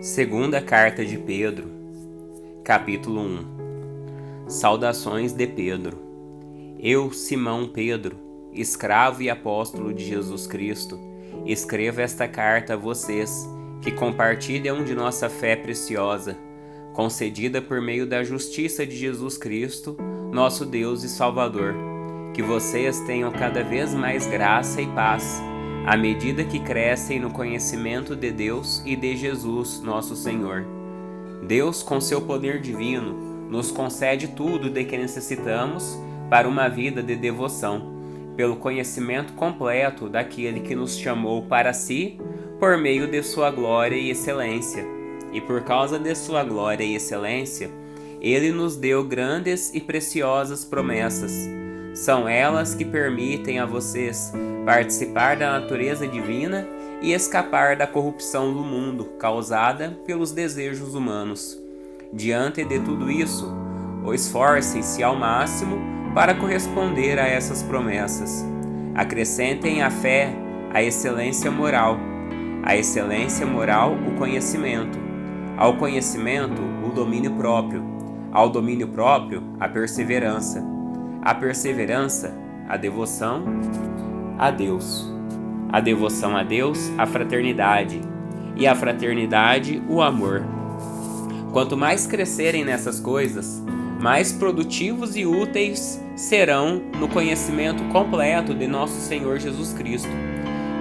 Segunda Carta de Pedro, capítulo 1. Saudações de Pedro. Eu, Simão Pedro, escravo e apóstolo de Jesus Cristo, escrevo esta carta a vocês, que compartilham de nossa fé preciosa, concedida por meio da justiça de Jesus Cristo, nosso Deus e Salvador. Que vocês tenham cada vez mais graça e paz, à medida que crescem no conhecimento de Deus e de Jesus, nosso Senhor. Deus, com seu poder divino, nos concede tudo de que necessitamos para uma vida de devoção, pelo conhecimento completo daquele que nos chamou para si, por meio de sua glória e excelência. E por causa de sua glória e excelência, ele nos deu grandes e preciosas promessas. São elas que permitem a vocês participar da natureza divina e escapar da corrupção do mundo causada pelos desejos humanos. Diante de tudo isso, esforcem-se ao máximo para corresponder a essas promessas. Acrescentem à fé a excelência moral, à excelência moral o conhecimento, ao conhecimento o domínio próprio, ao domínio próprio a perseverança, a perseverança a devoção a Deus, a devoção a Deus a fraternidade, e a fraternidade o amor. Quanto mais crescerem nessas coisas, mais produtivos e úteis serão no conhecimento completo de nosso Senhor Jesus Cristo.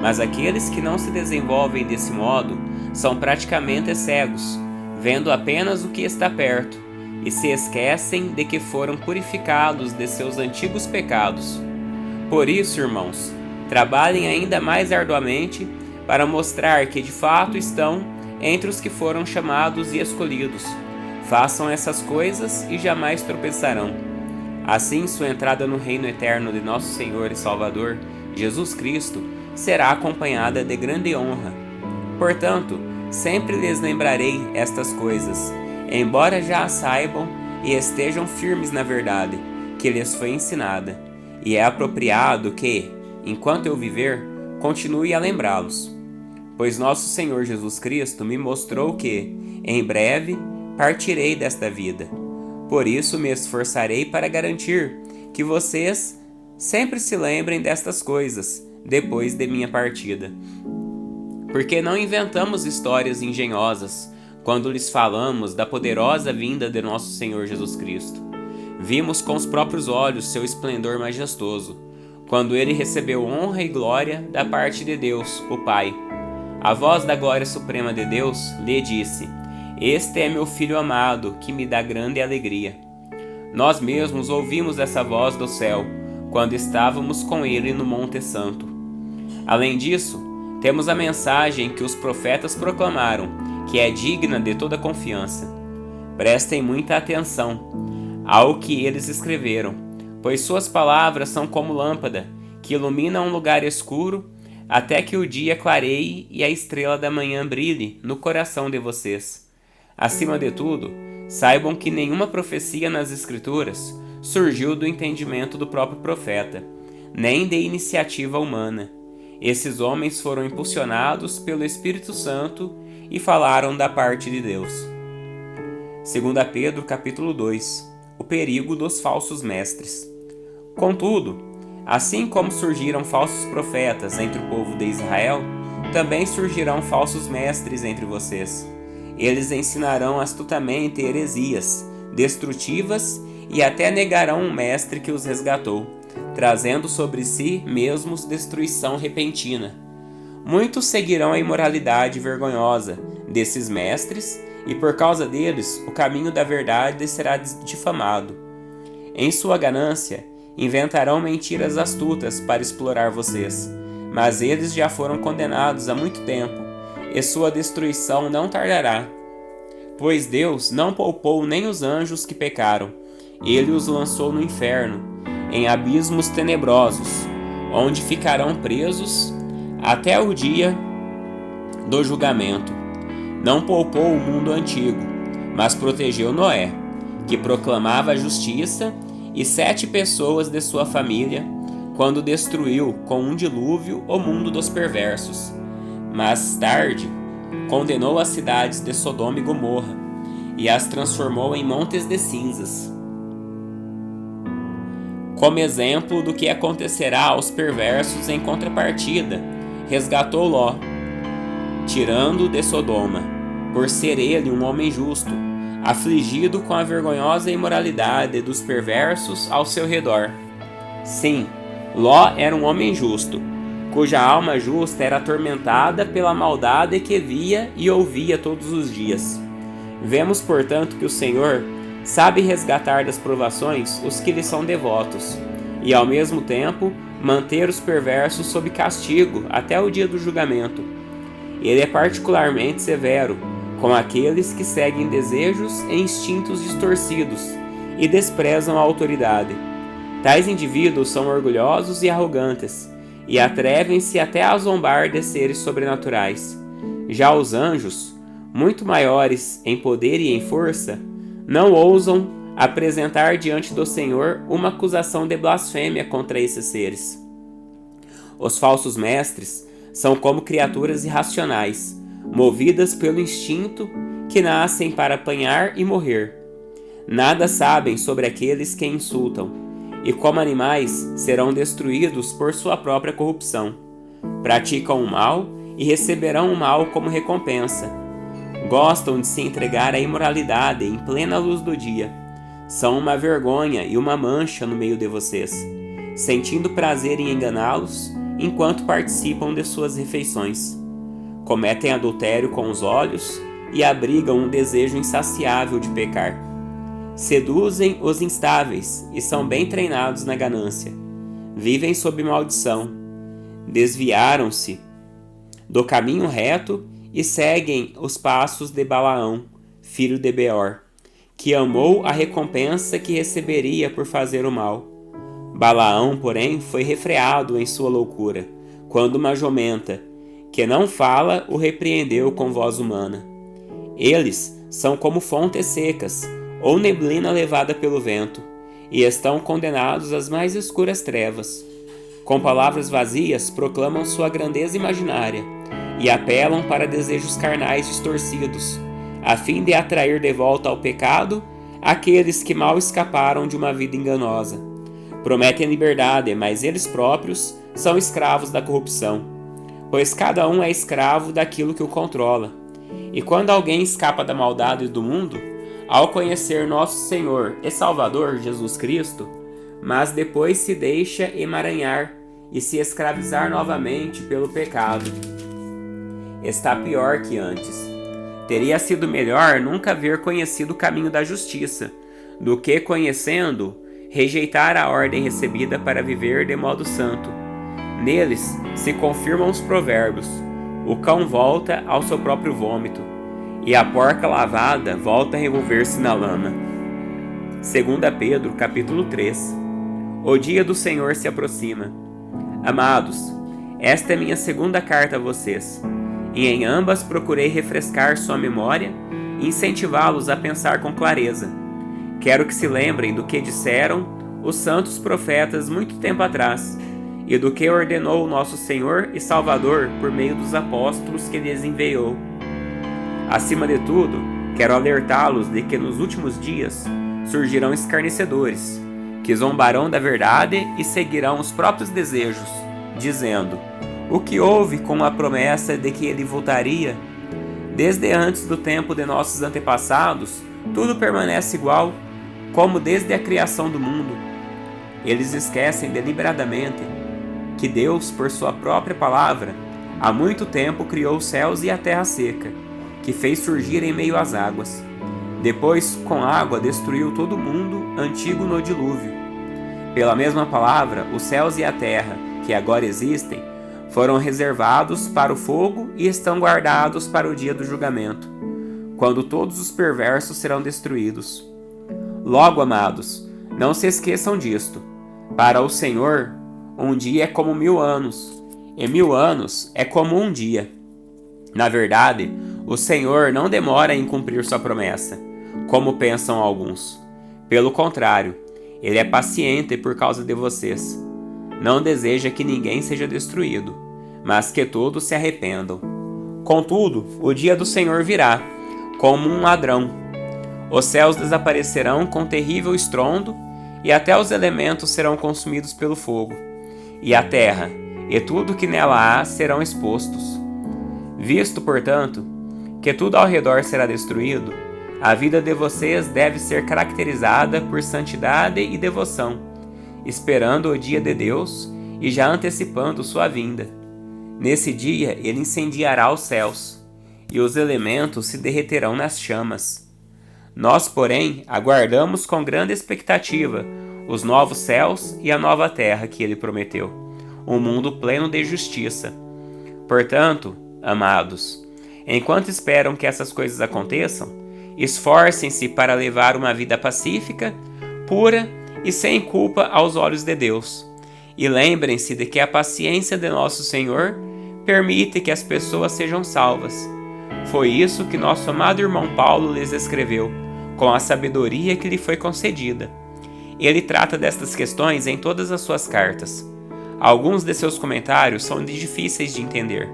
Mas aqueles que não se desenvolvem desse modo são praticamente cegos, vendo apenas o que está perto, e se esquecem de que foram purificados de seus antigos pecados. Por isso, irmãos, trabalhem ainda mais arduamente para mostrar que de fato estão entre os que foram chamados e escolhidos. Façam essas coisas e jamais tropeçarão. Assim, sua entrada no reino eterno de nosso Senhor e Salvador, Jesus Cristo, será acompanhada de grande honra. Portanto, sempre lhes lembrarei estas coisas, embora já as saibam e estejam firmes na verdade que lhes foi ensinada, e é apropriado que, enquanto eu viver, continue a lembrá-los. Pois nosso Senhor Jesus Cristo me mostrou que, em breve, partirei desta vida. Por isso me esforçarei para garantir que vocês sempre se lembrem destas coisas, depois de minha partida. Porque não inventamos histórias engenhosas quando lhes falamos da poderosa vinda de nosso Senhor Jesus Cristo. Vimos com os próprios olhos seu esplendor majestoso, quando ele recebeu honra e glória da parte de Deus, o Pai. A voz da glória suprema de Deus lhe disse: "Este é meu Filho amado, que me dá grande alegria." Nós mesmos ouvimos essa voz do céu, quando estávamos com ele no Monte Santo. Além disso, temos a mensagem que os profetas proclamaram, que é digna de toda confiança. Prestem muita atenção ao que eles escreveram, pois suas palavras são como lâmpada, que ilumina um lugar escuro, até que o dia clareie e a estrela da manhã brilhe no coração de vocês. Acima de tudo, saibam que nenhuma profecia nas Escrituras surgiu do entendimento do próprio profeta, nem de iniciativa humana. Esses homens foram impulsionados pelo Espírito Santo e falaram da parte de Deus. 2 Pedro capítulo 2. O perigo dos falsos mestres. Contudo, assim como surgiram falsos profetas entre o povo de Israel, também surgirão falsos mestres entre vocês. Eles ensinarão astutamente heresias destrutivas e até negarão um mestre que os resgatou, trazendo sobre si mesmos destruição repentina. Muitos seguirão a imoralidade vergonhosa desses mestres, e por causa deles o caminho da verdade será difamado. Em sua ganância, inventarão mentiras astutas para explorar vocês, mas eles já foram condenados há muito tempo, e sua destruição não tardará. Pois Deus não poupou nem os anjos que pecaram, ele os lançou no inferno, em abismos tenebrosos, onde ficarão presos até o dia do julgamento. Não poupou o mundo antigo, mas protegeu Noé, que proclamava a justiça, e 7 pessoas de sua família, quando destruiu com um dilúvio o mundo dos perversos. Mais tarde, condenou as cidades de Sodoma e Gomorra e as transformou em montes de cinzas, como exemplo do que acontecerá aos perversos. Em contrapartida, resgatou Ló, tirando de Sodoma, por ser ele um homem justo, afligido com a vergonhosa imoralidade dos perversos ao seu redor. Sim, Ló era um homem justo, cuja alma justa era atormentada pela maldade que via e ouvia todos os dias. Vemos, portanto, que o Senhor sabe resgatar das provações os que lhe são devotos, e ao mesmo tempo manter os perversos sob castigo até o dia do julgamento. Ele é particularmente severo com aqueles que seguem desejos e instintos distorcidos e desprezam a autoridade. Tais indivíduos são orgulhosos e arrogantes, e atrevem-se até a zombar de seres sobrenaturais. Já os anjos, muito maiores em poder e em força, não ousam apresentar diante do Senhor uma acusação de blasfêmia contra esses seres. Os falsos mestres são como criaturas irracionais, movidas pelo instinto, que nascem para apanhar e morrer. Nada sabem sobre aqueles que insultam, e como animais serão destruídos por sua própria corrupção. Praticam o mal e receberão o mal como recompensa. Gostam de se entregar à imoralidade em plena luz do dia. São uma vergonha e uma mancha no meio de vocês, sentindo prazer em enganá-los enquanto participam de suas refeições. Cometem adultério com os olhos e abrigam um desejo insaciável de pecar. Seduzem os instáveis e são bem treinados na ganância. Vivem sob maldição. Desviaram-se do caminho reto e seguem os passos de Balaão, filho de Beor, que amou a recompensa que receberia por fazer o mal. Balaão, porém, foi refreado em sua loucura, quando uma jumenta, que não fala, o repreendeu com voz humana. Eles são como fontes secas, ou neblina levada pelo vento, e estão condenados às mais escuras trevas. Com palavras vazias proclamam sua grandeza imaginária, e apelam para desejos carnais distorcidos, a fim de atrair de volta ao pecado aqueles que mal escaparam de uma vida enganosa. Prometem liberdade, mas eles próprios são escravos da corrupção, pois cada um é escravo daquilo que o controla. E quando alguém escapa da maldade do mundo, ao conhecer nosso Senhor e Salvador Jesus Cristo, mas depois se deixa emaranhar e se escravizar novamente pelo pecado, está pior que antes. Teria sido melhor nunca haver conhecido o caminho da justiça, do que, conhecendo, rejeitar a ordem recebida para viver de modo santo. Neles se confirmam os provérbios: o cão volta ao seu próprio vômito, e a porca lavada volta a revolver-se na lama. 2 Pedro, capítulo 3. O dia do Senhor se aproxima. Amados, esta é minha segunda carta a vocês, e em ambas procurei refrescar sua memória e incentivá-los a pensar com clareza. Quero que se lembrem do que disseram os santos profetas muito tempo atrás, e do que ordenou o nosso Senhor e Salvador por meio dos apóstolos que lhes enviou. Acima de tudo, quero alertá-los de que nos últimos dias surgirão escarnecedores, que zombarão da verdade e seguirão os próprios desejos, dizendo: o que houve com a promessa de que ele voltaria? Desde antes do tempo de nossos antepassados, tudo permanece igual, como desde a criação do mundo. Eles esquecem deliberadamente que Deus, por sua própria palavra, há muito tempo criou os céus e a terra seca, que fez surgir em meio às águas. Depois, com água, destruiu todo o mundo antigo no dilúvio. Pela mesma palavra, os céus e a terra, que agora existem, foram reservados para o fogo e estão guardados para o dia do julgamento, quando todos os perversos serão destruídos. Logo, amados, não se esqueçam disto: para o Senhor, um dia é como 1000 anos, e 1000 anos é como um dia. Na verdade, o Senhor não demora em cumprir sua promessa, como pensam alguns. Pelo contrário, ele é paciente por causa de vocês. Não deseja que ninguém seja destruído, mas que todos se arrependam. Contudo, o dia do Senhor virá, como um ladrão. Os céus desaparecerão com terrível estrondo, e até os elementos serão consumidos pelo fogo, e a terra, e tudo que nela há, serão expostos. Visto, portanto, que tudo ao redor será destruído, a vida de vocês deve ser caracterizada por santidade e devoção, esperando o dia de Deus e já antecipando sua vinda. Nesse dia ele incendiará os céus, e os elementos se derreterão nas chamas. Nós, porém, aguardamos com grande expectativa os novos céus e a nova terra que ele prometeu, um mundo pleno de justiça. Portanto, amados, enquanto esperam que essas coisas aconteçam, esforcem-se para levar uma vida pacífica, pura e sem culpa aos olhos de Deus. E lembrem-se de que a paciência de nosso Senhor permite que as pessoas sejam salvas. Foi isso que nosso amado irmão Paulo lhes escreveu, com a sabedoria que lhe foi concedida. Ele trata destas questões em todas as suas cartas. Alguns de seus comentários são difíceis de entender,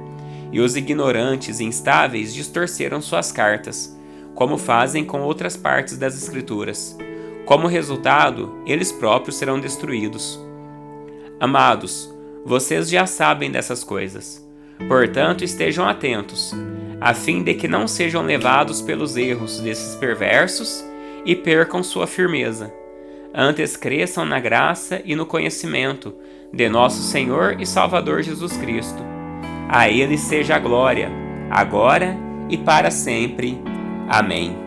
e os ignorantes e instáveis distorceram suas cartas, como fazem com outras partes das Escrituras. Como resultado, eles próprios serão destruídos. Amados, vocês já sabem dessas coisas. Portanto, estejam atentos, a fim de que não sejam levados pelos erros desses perversos e percam sua firmeza. Antes cresçam na graça e no conhecimento de nosso Senhor e Salvador Jesus Cristo. A Ele seja a glória, agora e para sempre. Amém.